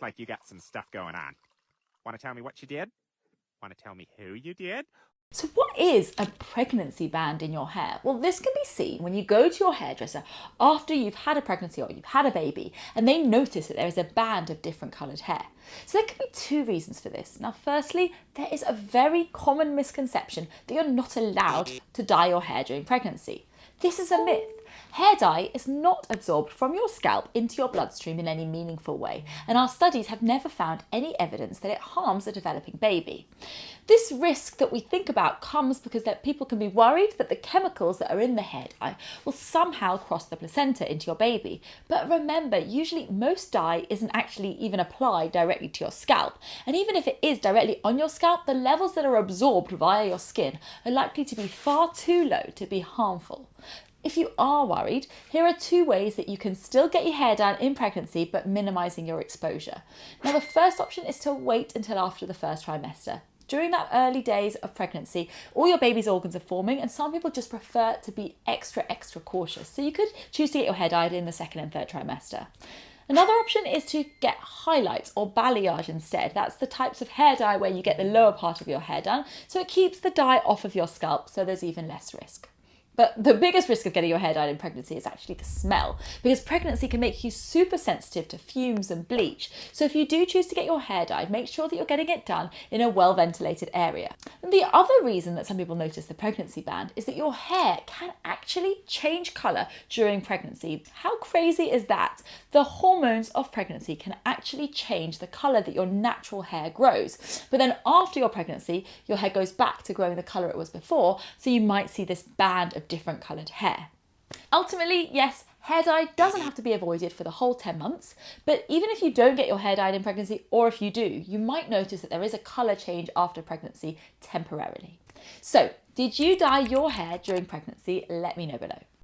Like you got some stuff going on. Want to tell me what you did? Want to tell me who you did? So what is a pregnancy band in your hair? Well, this can be seen when you go to your hairdresser after you've had a pregnancy or you've had a baby and they notice that there is a band of different coloured hair. So there could be two reasons for this. Now, firstly, there is a very common misconception that you're not allowed to dye your hair during pregnancy. This is a myth. Hair dye is not absorbed from your scalp into your bloodstream in any meaningful way, and our studies have never found any evidence that it harms a developing baby. This risk that we think about comes because that people can be worried that the chemicals that are in the hair dye will somehow cross the placenta into your baby. But remember, usually most dye isn't actually even applied directly to your scalp, and even if it is directly on your scalp, the levels that are absorbed via your skin are likely to be far too low to be harmful. If you are worried, here are two ways that you can still get your hair done in pregnancy but minimising your exposure. Now, the first option is to wait until after the first trimester. During that early days of pregnancy, all your baby's organs are forming, and some people just prefer to be extra cautious. So you could choose to get your hair dyed in the second and third trimester. Another option is to get highlights or balayage instead. That's the types of hair dye where you get the lower part of your hair done, so it keeps the dye off of your scalp, so there's even less risk. But the biggest risk of getting your hair dyed in pregnancy is actually the smell, because pregnancy can make you super sensitive to fumes and bleach. So if you do choose to get your hair dyed, make sure that you're getting it done in a well-ventilated area. And the other reason that some people notice the pregnancy band is that your hair can actually change colour during pregnancy. How crazy is that? The hormones of pregnancy can actually change the colour that your natural hair grows. But then after your pregnancy, your hair goes back to growing the colour it was before, so you might see this band of different coloured hair. Ultimately, yes, hair dye doesn't have to be avoided for the whole 10 months, but even if you don't get your hair dyed in pregnancy, or if you do, you might notice that there is a colour change after pregnancy temporarily. So, did you dye your hair during pregnancy? Let me know below.